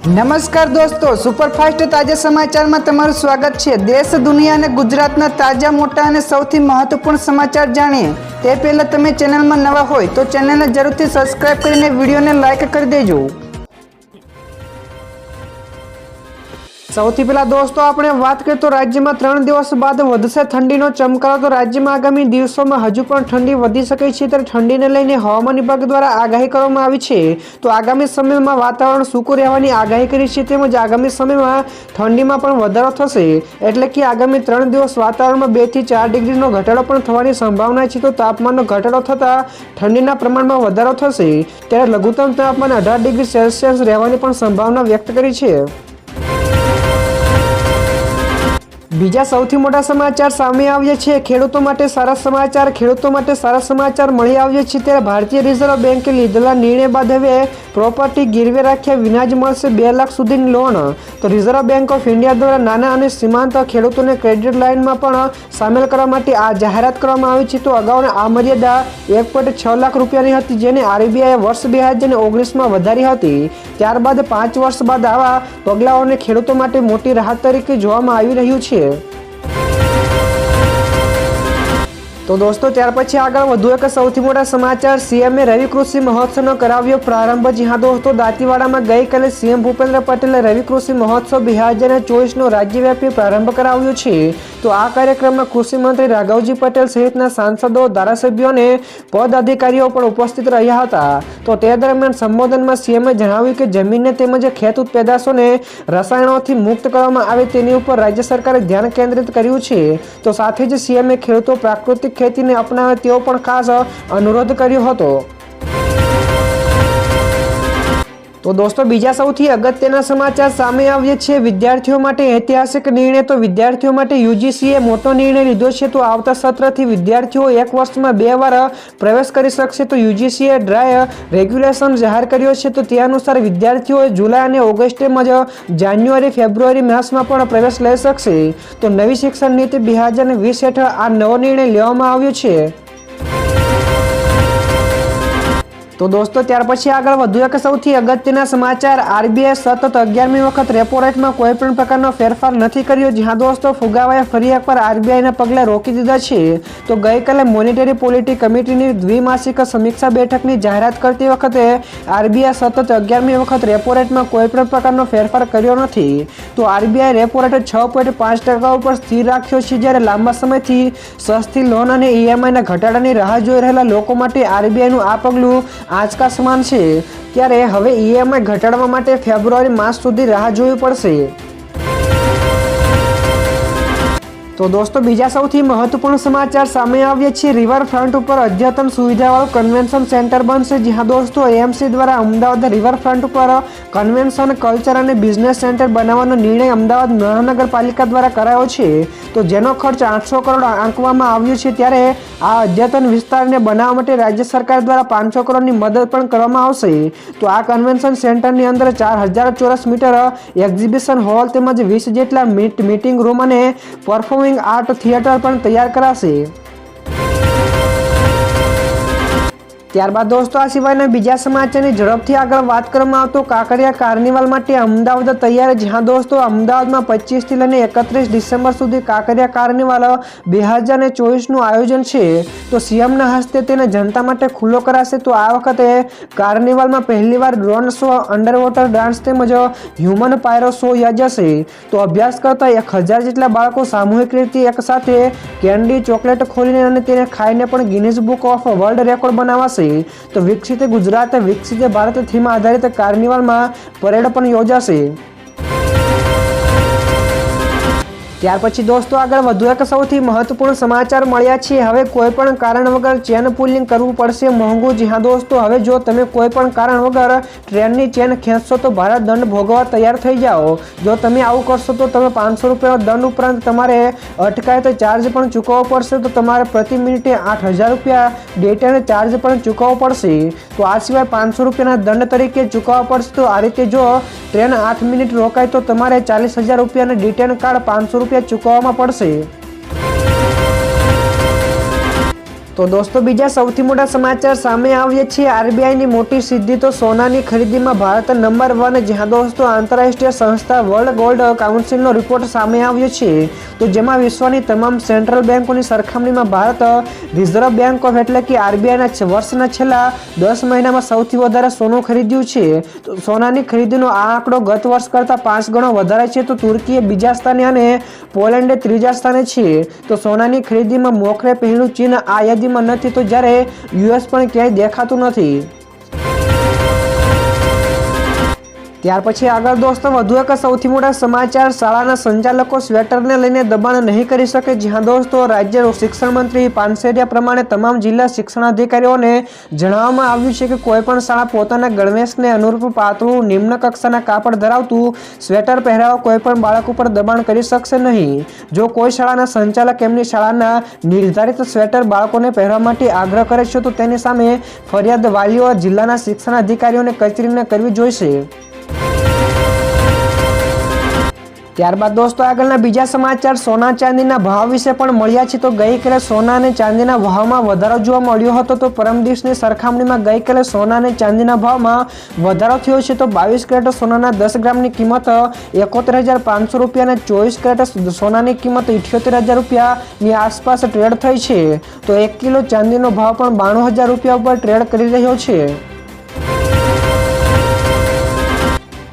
નમસ્કાર દોસ્તો, સુપરફાસ્ટ તાજા સમાચારમાં તમારું સ્વાગત છે। દેશ, દુનિયા અને ગુજરાતના તાજા, મોટા અને સૌથી મહત્વપૂર્ણ સમાચાર જાણીએ તે પહેલાં તમે ચેનલમાં નવા હોય તો ચેનલને જરૂરથી સબસ્ક્રાઇબ કરીને વિડીયોને લાઇક કરી દેજો। સૌથી પહેલા દોસ્તો આપણે વાત કરીએ તો રાજ્યમાં 3 દિવસ બાદ વધશે ઠંડીનો ચમકારો। તો રાજ્યમાં આગામી દિવસોમાં હજુ પણ ઠંડી વધી શકે છે, ત્યારે ઠંડીને લઈને હવામાન વિભાગ દ્વારા આગાહી કરવામાં આવી છે। તો આગામી સમયમાં વાતાવરણ સૂકું રહેવાની આગાહી કરી છે, તેમજ આગામી સમયમાં ઠંડીમાં પણ વધારો થશે, એટલે કે આગામી 3 દિવસ વાતાવરણમાં 2 થી 4 ડિગ્રીનો ઘટાડો પણ થવાની સંભાવના છે। તો તાપમાનનો ઘટાડો થતાં ઠંડીના પ્રમાણમાં વધારો થશે, ત્યારે લઘુત્તમ તાપમાન 18 ડિગ્રી સેલ્સિયસ રહેવાની પણ સંભાવના વ્યક્ત કરી છે। બીજા સૌથી મોટા સમાચાર સામે આવ્યા છે। ખેડૂતો માટે સારા સમાચાર। ખેડૂતો માટે સારા સમાચાર મળી આવ્યા છે, ત્યારે ભારતીય રિઝર્વ બેંકે લીધેલા નિર્ણય બાદ હવે પ્રોપર્ટી ગીરવે રાખ્યા વિના જ મળશે 2 લાખ સુધીની લોન। તો રિઝર્વ બેંક ઓફ ઇન્ડિયા દ્વારા નાના અને સીમાંત ખેડૂતોને ક્રેડિટ લાઇનમાં પણ સામેલ કરવા માટે આ જાહેરાત કરવામાં આવી છે। તો અગાઉ આ મર્યાદા 1.6 લાખ રૂપિયાની હતી, જેને આરબીઆઈએ વર્ષ 2019માં વધારી હતી। ત્યારબાદ 5 વર્ષ બાદ આવા પગલાઓને ખેડૂતો માટે મોટી રાહત તરીકે જોવામાં આવી રહ્યું છે। તો દોસ્તો ત્યાર પછી આગળ વધુ એક સૌથી મોટા સમાચાર। સીએમએ રવિ કૃષિ મહોત્સવનો કરાવ્યો પ્રારંભ। જી હા દોસ્તો, દાંતીવાડામાં ગઈકાલે સીએમ ભૂપેન્દ્ર પટેલે રવિ કૃષિ મહોત્સવ 2024નો રાજ્યવ્યાપી પ્રારંભ કરાવ્યો છે। તો આ કાર્યક્રમમાં કૃષિ મંત્રી રાઘવજી પટેલ સહિતના સાંસદો, ધારાસભ્યો અને પદાધિકારીઓ પણ ઉપસ્થિત રહ્યા હતા। તો તે દરમિયાન સંબોધનમાં સીએમએ જણાવ્યું કે જમીનને તેમજ ખેત પેદાશોને રસાયણોથી મુક્ત કરવામાં આવે તેની ઉપર રાજ્ય સરકારે ધ્યાન કેન્દ્રિત કર્યું છે। તો સાથે જ સીએમએ ખેડૂતો પ્રાકૃતિક ખેતીને અપનાવે તેવો પણ ખાસ અનુરોધ કર્યો હતો। તો દોસ્તો બીજા સૌથી અગત્યના સમાચાર સામે આવ્યા છે। વિદ્યાર્થીઓ માટે ઐતિહાસિક નિર્ણય। તો વિદ્યાર્થીઓ માટે યુજીસીએ મોટો નિર્ણય લીધો છે। તો આવતા સત્રથી વિદ્યાર્થીઓ 1 વર્ષમાં 2 વાર પ્રવેશ કરી શકશે। તો યુજીસીએ ડ્રાય રેગ્યુલેશન જાહેર કર્યો છે। તો તે અનુસાર વિદ્યાર્થીઓએ જુલાઈ અને ઓગસ્ટ તેમજ જાન્યુઆરી, ફેબ્રુઆરી માસમાં પણ પ્રવેશ લઈ શકશે। તો નવી શિક્ષણ નીતિ 2020 હેઠળ આ નવો નિર્ણય લેવામાં આવ્યો છે। તો દોસ્તો ત્યાર પછી આગળ વધુ એક સૌથી અગત્યના સમાચાર। આરબીઆઈ સતત 11મી વખત રેપો રેટમાં કોઈ પણ પ્રકારનો ફેરફાર નથી કર્યો। જ્યાં દોસ્તો ફુગાવાએ ફરી એકવાર આરબીઆઈના પગલે રોકી દીધા છે। તો ગઈકાલે મોનિટરી પોલિટી કમિટીની દ્વિમાસિક સમીક્ષા બેઠકની જાહેરાત કરતી વખતે આરબીઆઈ સતત 11મી વખત રેપો રેટમાં કોઈ પણ પ્રકારનો ફેરફાર કર્યો નથી। તો આરબીઆઈ રેપો રેટ 6.5% ઉપર સ્થિર રાખ્યો છે, જ્યારે લાંબા સમયથી સસ્તી લોન અને ઈએમઆઈના ઘટાડાની રાહ જોઈ રહેલા લોકો માટે આરબીઆઈનું આ પગલું આંચકા સમાન છે। ત્યારે હવે ઈએમઆઈ ઘટાડવા માટે ફેબ્રુઆરી માસ સુધી રાહ જોવી પડશે। તો દોસ્તો બીજા સૌથી મહત્વપૂર્ણ સમાચાર સામે આવ્યા છે। રિવરફ્રન્ટ ઉપર અદ્યતન સુવિધાવાળું કન્વેન્શન સેન્ટર બનશે। જી હા દોસ્તો, એએમસી દ્વારા અમદાવાદ રિવરફ્રન્ટ ઉપર કન્વેન્શન, કલ્ચર અને બિઝનેસ સેન્ટર બનાવવાનો નિર્ણય અમદાવાદ મહાનગરપાલિકા દ્વારા કરાયો છે। તો જેનો ખર્ચ 800 કરોડ આંકવામાં આવ્યો છે, ત્યારે આ અદ્યતન વિસ્તારને બનાવવા માટે રાજ્ય સરકાર દ્વારા 500 કરોડની મદદ પણ કરવામાં આવશે। તો આ કન્વેન્શન સેન્ટરની અંદર 4000 ચોરસ મીટર એક્ઝિબિશન હોલ તેમજ 20 જેટલા મીટિંગ રૂમ અને પરફોર્મિંગ આર્ટ થિયેટર પણ તૈયાર કરાશે। ત્યારબાદ દોસ્તો આ સિવાયના બીજા સમાચારની ઝડપથી આગળ વાત કરવામાં આવતો કાંકરિયા કાર્નિવલ માટે અમદાવાદ તૈયાર। જ્યાં દોસ્તો અમદાવાદમાં 25 થી લઈને 31 ડિસેમ્બર સુધી કાંકરિયા કાર્નિવલ 2024નું આયોજન છે। તો સીએમના હસ્તે તેને જનતા માટે ખુલ્લો કરાશે। તો આ વખતે કાર્નિવલમાં પહેલીવાર drone show, under water dance તેમજ હ્યુમન પાયરો શો યોજાશે। તો અભ્યાસ કરતા 1000 જેટલા બાળકો સામૂહિક રીતે એક સાથે કેન્ડી ચોકલેટ ખોલીને અને તેને ખાઈને પણ Guinness book of world record બનાવાશે। તો વિકસિત ગુજરાત, વિકસિત ભારત થીમ આધારિત કાર્નિવલમાં પરેડ પણ યોજાશે। ત્યાર પછી દોસ્તો આગળ વધુ એક સૌથી મહત્વપૂર્ણ સમાચાર મળ્યા છે। હવે કોઈ પણ કારણ વગર ચેન પુલિંગ કરવું પડશે મોંઘું। જી હા દોસ્તો, હવે જો તમે કોઈ પણ કારણ વગર ટ્રેનની ચેન ખેંચશો તો ભારે દંડ ભોગવવા તૈયાર થઈ જાઓ। જો તમે આવું કરશો તો તમે 500 રૂપિયાનો દંડ ઉપરાંત તમારે અટકાયત ચાર્જ પણ ચૂકવવો પડશે। તો તમારે પ્રતિ મિનિટે 8000 રૂપિયા ડેટાનો ચાર્જ પણ ચૂકવવો પડશે। તો આ સિવાય 500 રૂપિયાના દંડ તરીકે ચૂકવવા પડશે। તો આ રીતે જો ટ્રેન 8 મિનિટ રોકાય તો તમારે 40000 રૂપિયાના ડિટેન કાર્ડ 500 રૂપિયા ચૂકવવામાં પડશે। તો દોસ્તો બીજા સૌથી મોટા સમાચાર સામે આવ્યા છે। આરબીઆઈની મોટી સિદ્ધિ તો સોનાની ખરીદીમાં ભારત નંબર 1, જ્યાં દોસ્તો આંતરરાષ્ટ્રીય સંસ્થા વર્લ્ડ ગોલ્ડ કાઉન્સિલનો રિપોર્ટ સામે આવ્યો છે, તો જેમાં વિશ્વની તમામ સેન્ટ્રલ બેંકોની સરખામણીમાં ભારત રિઝર્વ બેંક ઓફ એટલે કે આરબીઆઈના વર્ષના છેલ્લા 10 મહિનામાં સૌથી વધારે સોનું ખરીદ્યું છે। તો સોનાની ખરીદીનો આ આંકડો ગત વર્ષ કરતાં 5 ગણો વધારે છે। તો તુર્કીએ બીજા સ્થાને અને પોલેન્ડે ત્રીજા સ્થાને છે। તો સોનાની ખરીદીમાં મોખરે પહેલું ચીન આ યાદીમાં નથી, તો જ્યારે યુએસ પણ ક્યાંય દેખાતું નથી। ત્યાર પછી આગળ દોસ્તો વધુ એક સૌથી મોટા સમાચાર, શાળાના સંચાલકો સ્વેટરને લઈને દબાણ નહીં કરી શકે। જ્યાં દોસ્તો રાજ્ય શિક્ષણ મંત્રી પાનસેરિયા પ્રમાણે તમામ જિલ્લા શિક્ષણાધિકારીઓને જણાવવામાં આવ્યું છે કે કોઈ પણ શાળા પોતાના ગણવેશને અનુરૂપ પાતળું નિમ્ન કક્ષાના કાપડ ધરાવતું સ્વેટર પહેરાવવા કોઈ પણ બાળક ઉપર દબાણ કરી શકશે નહીં। જો કોઈ શાળાના સંચાલક એમની શાળાના નિર્ધારિત સ્વેટર બાળકોને પહેરવા માટે આગ્રહ કરે છે તો તેની સામે ફરિયાદ વાલીઓ જિલ્લાના શિક્ષણાધિકારીઓને કચેરીને કરવી જોઈશે। ત્યારબાદ દોસ્તો આગળના બીજા સમાચાર સોના ચાંદીના ભાવ વિશે પણ મળ્યા છે। તો ગઈકાલે સોના અને ચાંદીના ભાવમાં વધારો જોવા મળ્યો હતો। તો પરમ દિવસની સરખામણીમાં ગઈકાલે સોના અને ચાંદીના ભાવમાં વધારો થયો છે। તો 22 કેરેટ સોનાના 10 ગ્રામની કિંમત 71,500 રૂપિયા અને 24 કેરેટ સોનાની કિંમત 78,000 રૂપિયાની આસપાસ ટ્રેડ થઈ છે। તો 1 કિલો ચાંદીનો ભાવ પણ 92,000 રૂપિયા ઉપર ટ્રેડ કરી રહ્યો છે।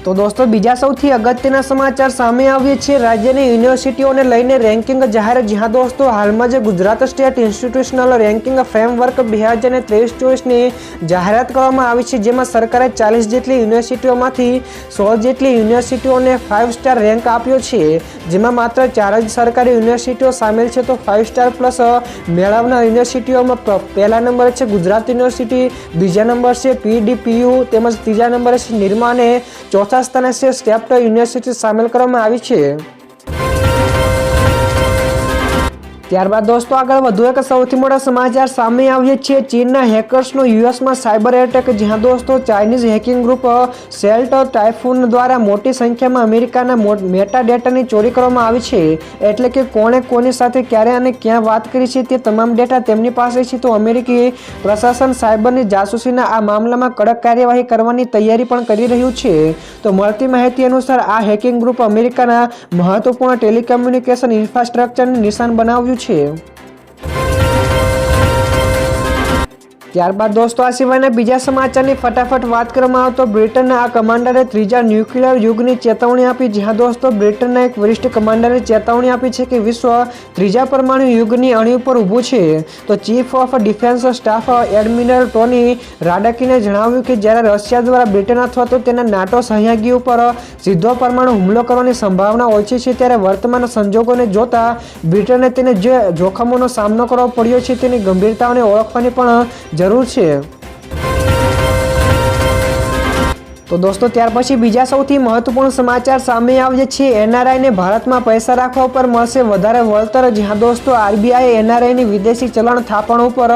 તો દોસ્તો બીજા સૌથી અગત્યના સમાચાર સામે આવ્યા છે રાજ્યની યુનિવર્સિટીઓને લઈને રેન્કિંગ જાહેર। જ્યાં દોસ્તો હાલમાં જે Gujarat state institutional ranking framework 2023-24ની જાહેરાત કરવામાં આવી છે, જેમાં સરકારે 40 જેટલી યુનિવર્સિટીઓમાંથી 16 જેટલી યુનિવર્સિટીઓને 5 સ્ટાર રેન્ક આપ્યો છે, જેમાં માત્ર 4 જ સરકારી યુનિવર્સિટીઓ સામેલ છે। તો 5 સ્ટાર પ્લસ મેળવનાર યુનિવર્સિટીઓમાં પહેલા નંબરે છે ગુજરાત યુનિવર્સિટી, બીજા નંબર છે PDPU તેમજ ત્રીજા નંબરે છે નિરમા અને ચોથા સ્થાને છે સ્ટેપ્ટ યુનિવર્સિટી સામેલ કરવામાં આવી છે। ત્યારબાદ દોસ્તો આગળ વધુ એક સૌથી મોટા સમાચાર સામે આવ્યા છે। ચીનના હેકર્સનો યુએસમાં સાયબર એટેક। જ્યાં દોસ્તો ચાઇનીઝ હેકિંગ ગ્રુપ સેલ્ટ ટાઇફૂન દ્વારા મોટી સંખ્યામાં અમેરિકાના મેટા ડેટાની ચોરી કરવામાં આવી છે। એટલે કે કોણે કોની સાથે ક્યારે અને ક્યાં વાત કરી છે તે તમામ ડેટા તેમની પાસે છે। તો અમેરિકી પ્રશાસન સાયબરની જાસૂસીના આ મામલામાં કડક કાર્યવાહી કરવાની તૈયારી પણ કરી રહ્યું છે। તો મળતી માહિતી અનુસાર આ હેકિંગ ગ્રુપ અમેરિકાના મહત્વપૂર્ણ ટેલિકમ્યુનિકેશન ઇન્ફ્રાસ્ટ્રક્ચરને નિશાન બનાવ્યું છે। ત્યારબાદ દોસ્તો આ સિવાયના બીજા સમાચારની ફટાફટ વાત કરવામાં આવે તો બ્રિટનના આ કમાન્ડરે ત્રીજા ન્યુક્લિયર યુગની ચેતવણી આપી। જ્યાં દોસ્તો બ્રિટનના એક વરિષ્ઠ કમાન્ડરે ચેતવણી આપી છે કે વિશ્વ ત્રીજા પરમાણુ યુગની અણી ઉપર ઊભું છે। તો chief of defence staff admiral Tony રાડકીને જણાવ્યું કે જ્યારે રશિયા દ્વારા બ્રિટન અથવા તો તેના નાટો સહયોગી ઉપર સીધો પરમાણુ હુમલો કરવાની સંભાવના ઓછી છે, ત્યારે વર્તમાન સંજોગોને જોતા બ્રિટને તેને જે જોખમોનો સામનો કરવો પડ્યો છે તેની ગંભીરતાઓને ઓળખવાની પણ જરૂર છે। તો દોસ્તો ત્યાર પછી બીજા સૌથી મહત્વપૂર્ણ સમાચાર સામે આવ્યા છે। એનઆરઆઈને ભારતમાં પૈસા રાખવા ઉપર મળશે વધારે વળતર। જ્યાં દોસ્તો આરબીઆઈએ એનઆરઆઈની વિદેશી ચલણ થાપણ ઉપર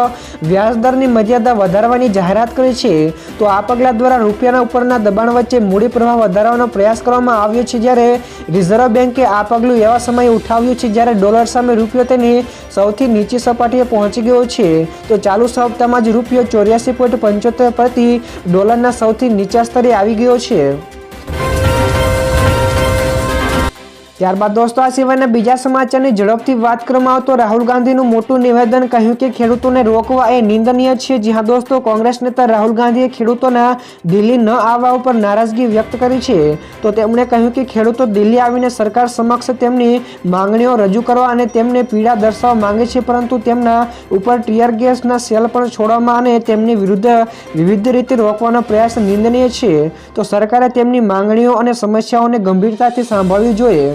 વ્યાજદરની મર્યાદા વધારવાની જાહેરાત કરી છે। તો આ પગલાં દ્વારા રૂપિયાના ઉપરના દબાણ વચ્ચે મૂડી પ્રવાહ વધારવાનો પ્રયાસ કરવામાં આવ્યો છે, જ્યારે રિઝર્વ બેન્કે આ પગલું એવા સમયે ઉઠાવ્યું છે જ્યારે ડોલર સામે રૂપિયો તેની સૌથી નીચી સપાટીએ પહોંચી ગયો છે। તો ચાલુ સપ્તાહમાં જ રૂપિયો 84.75 પ્રતિ ડોલરના સૌથી નીચા સ્તરે આવી ગયો છે। ત્યારબાદ દોસ્તો આ સિવાયના બીજા સમાચારની ઝડપથી વાત કરવામાં આવે તો રાહુલ ગાંધીનું મોટું નિવેદન, કહ્યું કે ખેડૂતોને રોકવા એ નિંદનીય છે। જ્યાં દોસ્તો કોંગ્રેસ નેતા રાહુલ ગાંધીએ ખેડૂતોના દિલ્હી ન આવવા ઉપર નારાજગી વ્યક્ત કરી છે। તો તેમણે કહ્યું કે ખેડૂતો દિલ્હી આવીને સરકાર સમક્ષ તેમની માંગણીઓ રજૂ કરવા અને તેમને પીડા દર્શાવવા માંગે છે, પરંતુ તેમના ઉપર ટીયર ગેસના સેલ પણ છોડવામાં અને તેમની વિરુદ્ધ વિવિધ રીતે રોકવાનો પ્રયાસ નિંદનીય છે। તો સરકારે તેમની માંગણીઓ અને સમસ્યાઓને ગંભીરતાથી સાંભળવી જોઈએ।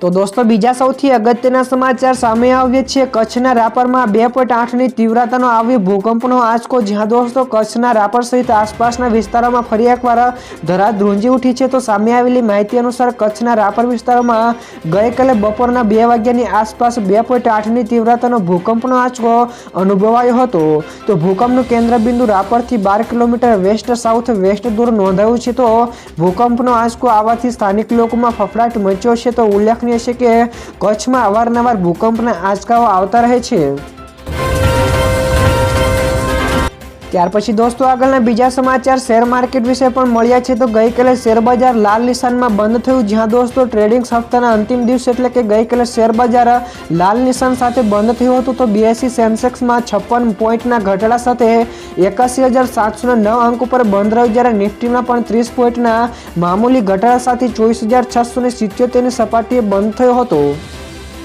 તો દોસ્તો બીજા સૌથી અગત્યના સમાચાર સામે આવ્યા છે। કચ્છના રાપરમાં 2.8ની તીવ્રતાનો આવ્યો ભૂકંપનો આંચકો। જ્યાં દોસ્તો કચ્છના રાપર સહિત આસપાસના વિસ્તારોમાં ફરી એકવાર ધરાત ધ્રુંજી ઉઠી છે। તો સામે આવેલી માહિતી અનુસાર કચ્છના રાપર વિસ્તારોમાં ગઈકાલે બપોરના 2 વાગ્યાની આસપાસ 2.8ની તીવ્રતાનો ભૂકંપનો આંચકો અનુભવાયો હતો। તો ભૂકંપનું કેન્દ્રબિંદુ રાપરથી 12 કિલોમીટર વેસ્ટ સાઉથ વેસ્ટ દૂર નોંધાયું છે। તો ભૂકંપનો આંચકો આવવાથી સ્થાનિક લોકોમાં ફફડાટ મચ્યો છે। તો ઉલ્લેખનીય ઉલ્લેખનીય છે કે કચ્છમાં અવારનવાર ભૂકંપના આંચકાઓ આવતા રહે છે। ત્યાર પછી દોસ્તો આગળના બીજા સમાચાર શેર માર્કેટ વિશે પણ મળ્યા છે। તો ગઈકાલે શેર બજાર લાલ નિશાનમાં બંધ થયું, જ્યાં દોસ્તો ટ્રેડિંગ સપ્તાહના અંતિમ દિવસે એટલે કે ગઈકાલે શેર બજાર લાલ નિશાન સાથે બંધ થયું હતું। તો BSE સેન્સેક્સમાં 56 પોઈન્ટના ઘટાડા સાથે 81,709 અંક ઉપર બંધ રહ્યું, જ્યારે નિફ્ટીમાં પણ 30 પોઈન્ટના મામૂલી ઘટાડા સાથે 24,677ની સપાટીએ બંધ થયો હતો।